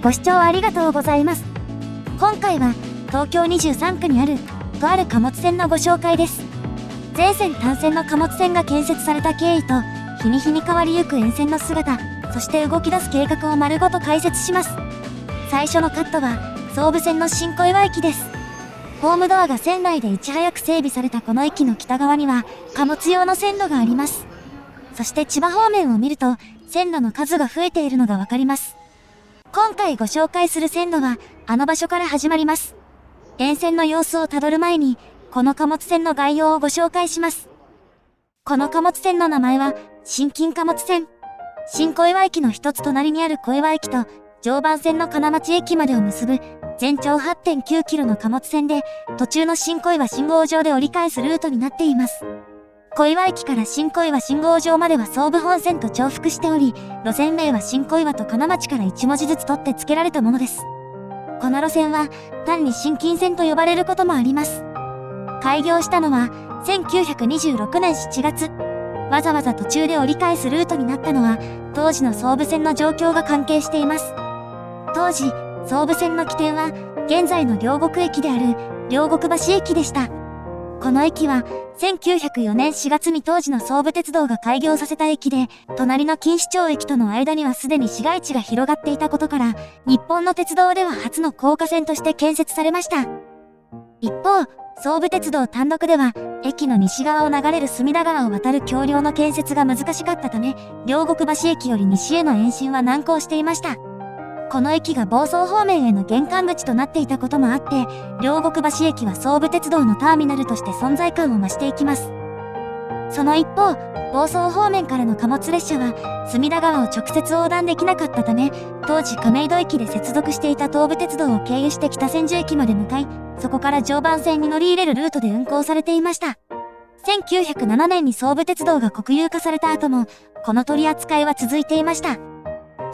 ご視聴ありがとうございます。今回は東京23区にあるとある貨物船のご紹介です。全線単線の貨物船が建設された経緯と日に日に変わりゆく沿線の姿、そして動き出す計画を丸ごと解説します。最初のカットは総武線の新小岩駅です。ホームドアが線内でいち早く整備されたこの駅の北側には貨物用の線路があります。そして千葉方面を見ると線路の数が増えているのがわかります。今回ご紹介する線路はあの場所から始まります。沿線の様子をたどる前にこの貨物船の概要をご紹介します。この貨物船の名前は新金貨物船。新小岩駅の一つ隣にある小岩駅と常磐線の金町駅までを結ぶ全長 8.9 キロの貨物船で、途中の新小岩信号場で折り返すルートになっています。小岩駅から新小岩信号場までは総武本線と重複しており、路線名は新小岩と金町から1文字ずつ取って付けられたものです。この路線は単に新金線と呼ばれることもあります。開業したのは1926年7月。わざわざ途中で折り返すルートになったのは当時の総武線の状況が関係しています。当時、総武線の起点は現在の両国駅である両国橋駅でした。この駅は1904年4月に当時の総武鉄道が開業させた駅で、隣の錦糸町駅との間にはすでに市街地が広がっていたことから、日本の鉄道では初の高架線として建設されました。一方、総武鉄道単独では、駅の西側を流れる隅田川を渡る橋梁の建設が難しかったため、両国橋駅より西への延伸は難航していました。この駅が房総方面への玄関口となっていたこともあって、両国橋駅は総武鉄道のターミナルとして存在感を増していきます。その一方、房総方面からの貨物列車は、隅田川を直接横断できなかったため、当時亀戸駅で接続していた東武鉄道を経由して北千住駅まで向かい、そこから常磐線に乗り入れるルートで運行されていました。1907年に総武鉄道が国有化された後も、この取り扱いは続いていました。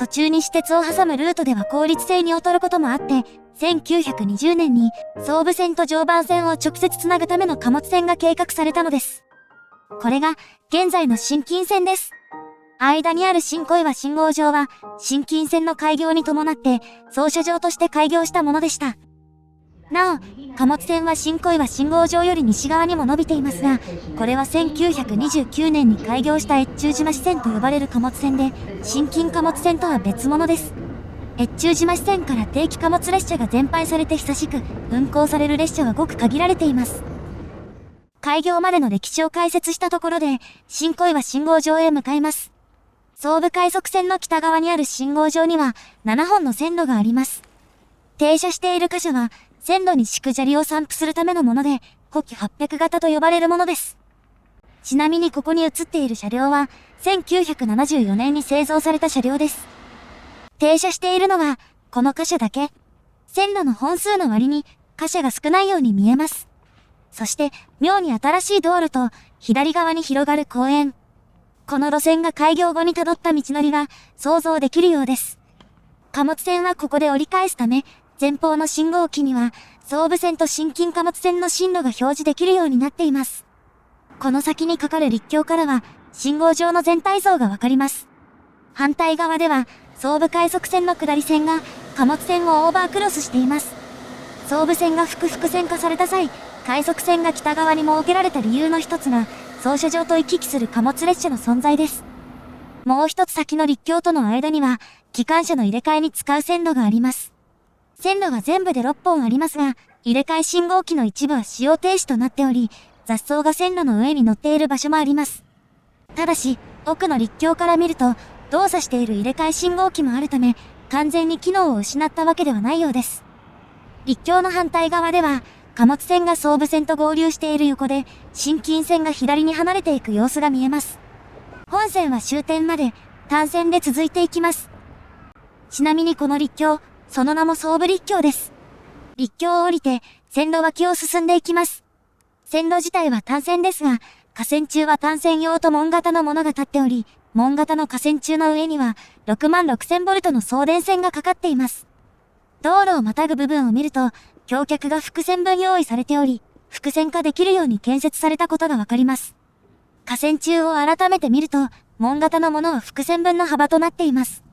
途中に私鉄を挟むルートでは効率性に劣ることもあって、1920年に総武線と常磐線を直接つなぐための貨物線が計画されたのです。これが現在の新金線です。間にある新小岩信号場は新金線の開業に伴って操車場として開業したものでした。なお、貨物線は新小岩信号場より西側にも伸びていますが、これは1929年に開業した越中島支線と呼ばれる貨物線で、新金貨物線とは別物です。越中島支線から定期貨物列車が全廃されて久しく、運行される列車はごく限られています。開業までの歴史を解説したところで、新小岩信号場へ向かいます。総武快速線の北側にある信号場には7本の線路があります。停車している箇所は、線路に敷く砂利を散布するためのもので、古希800型と呼ばれるものです。ちなみにここに映っている車両は、1974年に製造された車両です。停車しているのは、この箇所だけ。線路の本数の割に、箇所が少ないように見えます。そして、妙に新しい道路と、左側に広がる公園。この路線が開業後に辿った道のりが、想像できるようです。貨物線はここで折り返すため、前方の信号機には、総武線と新金貨物線の進路が表示できるようになっています。この先にかかる陸橋からは、信号場の全体像がわかります。反対側では、総武快速線の下り線が、貨物線をオーバークロスしています。総武線が複線化された際、快速線が北側に設けられた理由の一つが、操車場と行き来する貨物列車の存在です。もう一つ先の陸橋との間には、機関車の入れ替えに使う線路があります。線路は全部で6本ありますが、入れ替え信号機の一部は使用停止となっており、雑草が線路の上に乗っている場所もあります。ただし、奥の陸橋から見ると、動作している入れ替え信号機もあるため、完全に機能を失ったわけではないようです。陸橋の反対側では、貨物線が総武線と合流している横で、新金線が左に離れていく様子が見えます。本線は終点まで単線で続いていきます。ちなみにこの陸橋、その名も総武陸橋です。陸橋を降りて線路脇を進んでいきます。線路自体は単線ですが、架線柱は単線用と門型のものが立っており、門型の架線柱の上には66000ボルトの送電線がかかっています。道路をまたぐ部分を見ると、橋脚が複線分用意されており、複線化できるように建設されたことがわかります。架線柱を改めて見ると、門型のものは複線分の幅となっています。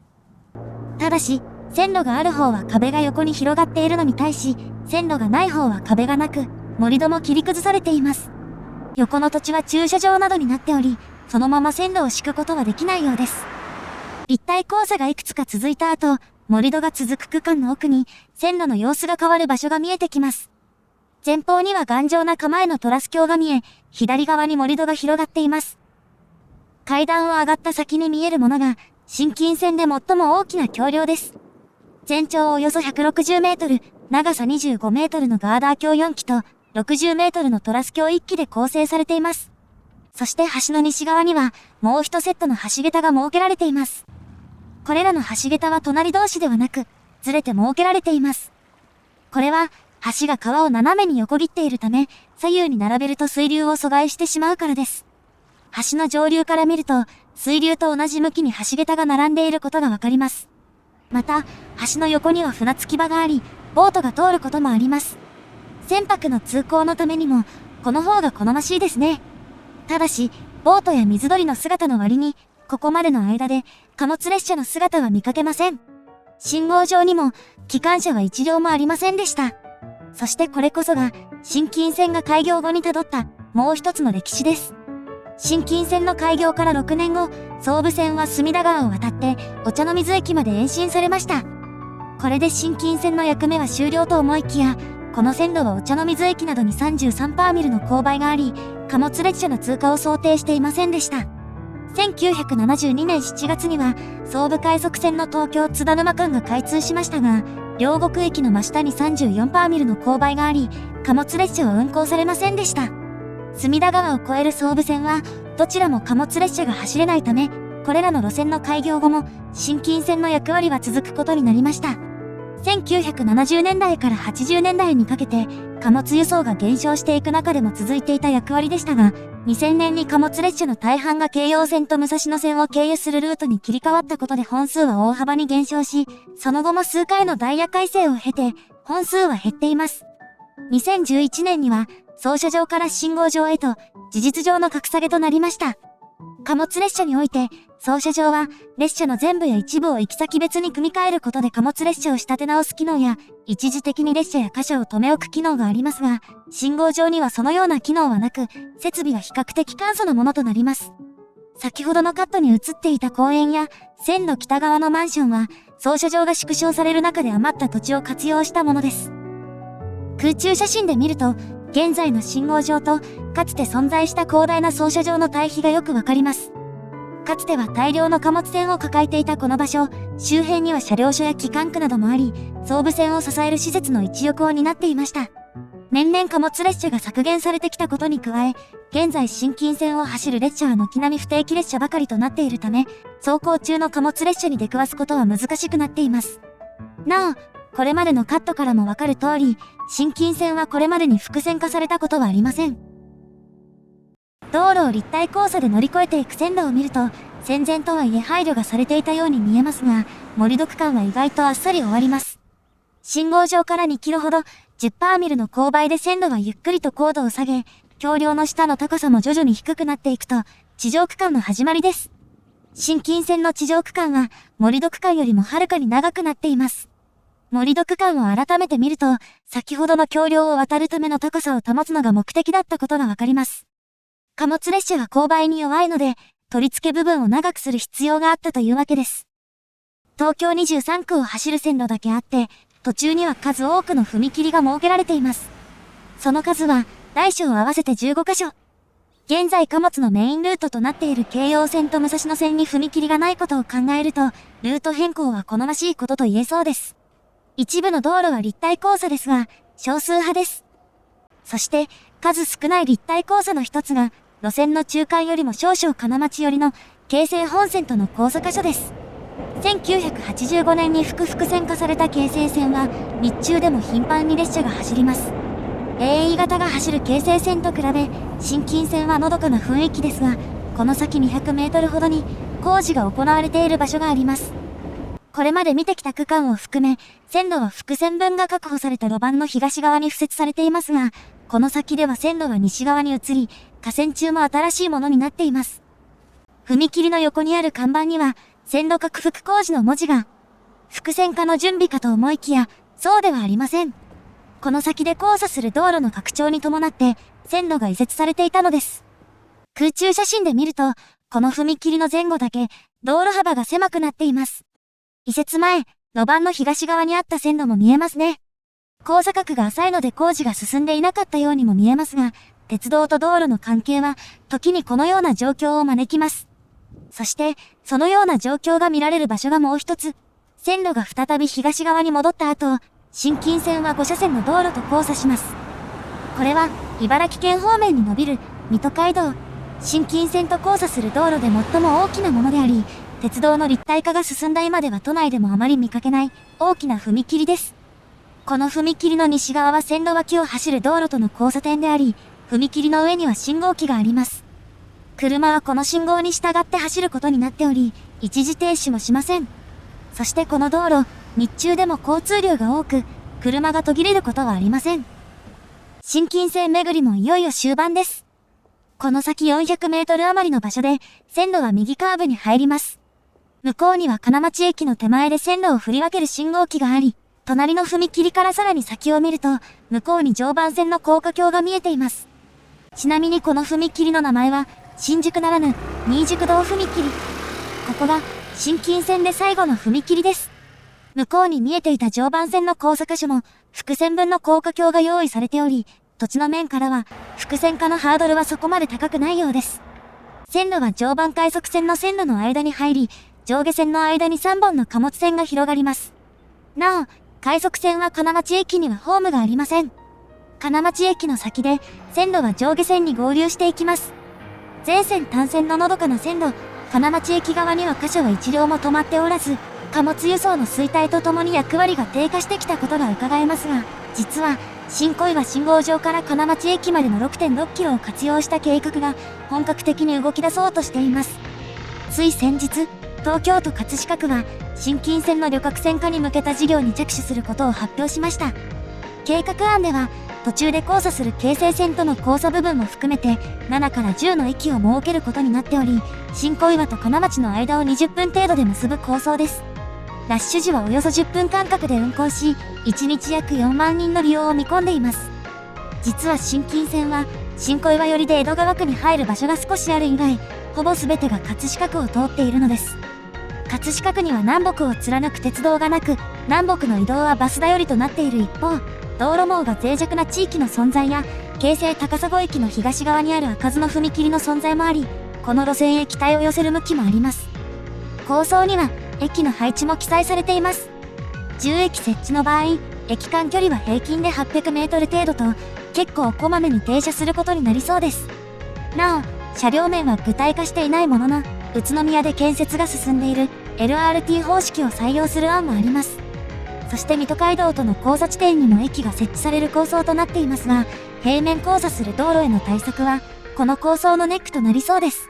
ただし、線路がある方は壁が横に広がっているのに対し、線路がない方は壁がなく、盛り土も切り崩されています。横の土地は駐車場などになっており、そのまま線路を敷くことはできないようです。立体交差がいくつか続いた後、盛り土が続く区間の奥に、線路の様子が変わる場所が見えてきます。前方には頑丈な構えのトラス橋が見え、左側に盛り土が広がっています。階段を上がった先に見えるものが、新金線で最も大きな橋梁です。全長およそ160メートル、長さ25メートルのガーダー橋4基と、60メートルのトラス橋1基で構成されています。そして橋の西側には、もう一セットの橋桁が設けられています。これらの橋桁は隣同士ではなく、ずれて設けられています。これは、橋が川を斜めに横切っているため、左右に並べると水流を阻害してしまうからです。橋の上流から見ると、水流と同じ向きに橋桁が並んでいることがわかります。また、橋の横には船着き場があり、ボートが通ることもあります。船舶の通行のためにも、この方が好ましいですね。ただし、ボートや水鳥の姿の割に、ここまでの間で貨物列車の姿は見かけません。信号上にも、機関車は一両もありませんでした。そしてこれこそが、新金線が開業後に辿った、もう一つの歴史です。新金線の開業から6年後、総武線は隅田川を渡って、御茶ノ水駅まで延伸されました。これで新金線の役目は終了と思いきや、この線路は御茶ノ水駅などに33ミルの勾配があり、貨物列車の通過を想定していませんでした。1972年7月には、総武快速線の東京津田沼間が開通しましたが、両国駅の真下に34ミルの勾配があり、貨物列車は運行されませんでした。隅田川を越える総武線は、どちらも貨物列車が走れないため、これらの路線の開業後も、新金線の役割は続くことになりました。1970年代から80年代にかけて、貨物輸送が減少していく中でも続いていた役割でしたが、2000年に貨物列車の大半が京葉線と武蔵野線を経由するルートに切り替わったことで本数は大幅に減少し、その後も数回のダイヤ改正を経て、本数は減っています。2011年には、操車場から信号場へと、事実上の格下げとなりました。貨物列車において、操車場は、列車の全部や一部を行き先別に組み替えることで貨物列車を仕立て直す機能や、一時的に列車や貨車を止め置く機能がありますが、信号場にはそのような機能はなく、設備は比較的簡素なものとなります。先ほどのカットに映っていた公園や、線路北側のマンションは、操車場が縮小される中で余った土地を活用したものです。空中写真で見ると、現在の信号場と、かつて存在した広大な操車場の対比がよくわかります。かつては大量の貨物船を抱えていたこの場所、周辺には車両所や機関区などもあり、総武線を支える施設の一翼を担っていました。年々貨物列車が削減されてきたことに加え、現在新金線を走る列車は軒並み不定期列車ばかりとなっているため、走行中の貨物列車に出くわすことは難しくなっています。なお、これまでのカットからもわかる通り、新金線はこれまでに複線化されたことはありません。道路を立体交差で乗り越えていく線路を見ると、戦前とはいえ配慮がされていたように見えますが、盛り土区間は意外とあっさり終わります。信号場から2キロほど、10ミルの勾配で線路はゆっくりと高度を下げ、橋梁の下の高さも徐々に低くなっていくと、地上区間の始まりです。新金線の地上区間は、盛り土区間よりもはるかに長くなっています。盛り土区間を改めて見ると、先ほどの橋梁を渡るための高さを保つのが目的だったことがわかります。貨物列車は勾配に弱いので、取り付け部分を長くする必要があったというわけです。東京23区を走る線路だけあって、途中には数多くの踏切が設けられています。その数は、大小合わせて15カ所。現在貨物のメインルートとなっている京葉線と武蔵野線に踏切がないことを考えると、ルート変更は好ましいことと言えそうです。一部の道路は立体交差ですが、少数派です。そして、数少ない立体交差の一つが、路線の中間よりも少々金町寄りの京成本線との交差箇所です。1985年に複線化された京成線は、日中でも頻繁に列車が走ります。AE 型が走る京成線と比べ、新金線はのどかな雰囲気ですが、この先200メートルほどに工事が行われている場所があります。これまで見てきた区間を含め、線路は複線分が確保された路盤の東側に敷設されていますが、この先では線路が西側に移り、架線中も新しいものになっています。踏切の横にある看板には、線路拡幅工事の文字が。複線化の準備かと思いきや、そうではありません。この先で交差する道路の拡張に伴って、線路が移設されていたのです。空中写真で見ると、この踏切の前後だけ、道路幅が狭くなっています。移設前、路盤の東側にあった線路も見えますね。交差角が浅いので工事が進んでいなかったようにも見えますが、鉄道と道路の関係は、時にこのような状況を招きます。そして、そのような状況が見られる場所がもう一つ。線路が再び東側に戻った後、新金線は5車線の道路と交差します。これは、茨城県方面に伸びる、水戸街道。新金線と交差する道路で最も大きなものであり、鉄道の立体化が進んだ今では都内でもあまり見かけない、大きな踏切です。この踏切の西側は線路脇を走る道路との交差点であり、踏切の上には信号機があります。車はこの信号に従って走ることになっており、一時停止もしません。そしてこの道路、日中でも交通量が多く、車が途切れることはありません。新金線巡りもいよいよ終盤です。この先400メートル余りの場所で、線路は右カーブに入ります。向こうには金町駅の手前で線路を振り分ける信号機があり、隣の踏切からさらに先を見ると、向こうに常磐線の高架橋が見えています。ちなみにこの踏切の名前は、新宿ならぬ、新宿道踏切。ここが、新金線で最後の踏切です。向こうに見えていた常磐線の交差箇所も、複線分の高架橋が用意されており、土地の面からは、複線化のハードルはそこまで高くないようです。線路は常磐快速線の線路の間に入り、上下線の間に3本の貨物線が広がります。なお、快速線は金町駅にはホームがありません。金町駅の先で、線路は上下線に合流していきます。全線単線ののどかな線路、金町駅側には貨車は一両も止まっておらず、貨物輸送の衰退とともに役割が低下してきたことが伺えますが、実は、新小岩信号場から金町駅までの 6.6 キロを活用した計画が本格的に動き出そうとしています。つい先日、東京都葛飾区は新金線の旅客線化に向けた事業に着手することを発表しました。計画案では、途中で交差する京成線との交差部分も含めて7から10の駅を設けることになっており、新小岩と金町の間を20分程度で結ぶ構想です。ラッシュ時はおよそ10分間隔で運行し、1日約4万人の利用を見込んでいます。実は新金線は、新小岩寄りで江戸川区に入る場所が少しある以外、ほぼ全てが葛飾区を通っているのです。葛飾区には南北を貫く鉄道がなく、南北の移動はバス頼りとなっている一方、道路網が脆弱な地域の存在や、京成高砂駅の東側にある開かずの踏切の存在もあり、この路線へ期待を寄せる向きもあります。構想には、駅の配置も記載されています。10駅設置の場合、駅間距離は平均で800メートル程度と、結構こまめに停車することになりそうです。なお、車両面は具体化していないものの、宇都宮で建設が進んでいる LRT 方式を採用する案もあります。そして水戸街道との交差地点にも駅が設置される構想となっていますが、平面交差する道路への対策は、この構想のネックとなりそうです。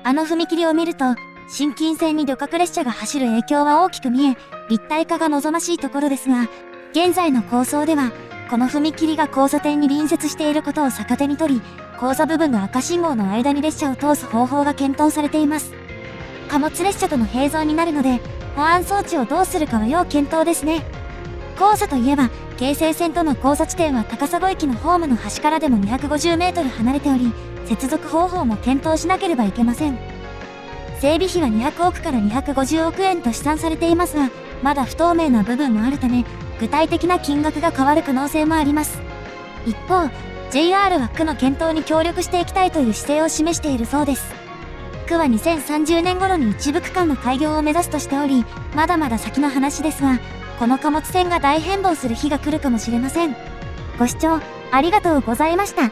あの踏切を見ると、新金線に旅客列車が走る影響は大きく見え、立体化が望ましいところですが、現在の構想では、この踏切が交差点に隣接していることを逆手に取り、交差部分の赤信号の間に列車を通す方法が検討されています。貨物列車との併存になるので、保安装置をどうするかは要検討ですね。交差といえば、京成線との交差地点は高砂駅のホームの端からでも250メートル離れており、接続方法も検討しなければいけません。整備費は200億から250億円と試算されていますが、まだ不透明な部分もあるため、具体的な金額が変わる可能性もあります。一方、JR は区の検討に協力していきたいという姿勢を示しているそうです。区は2030年頃に一部区間の開業を目指すとしており、まだまだ先の話ですが、この貨物線が大変貌する日が来るかもしれません。ご視聴ありがとうございました。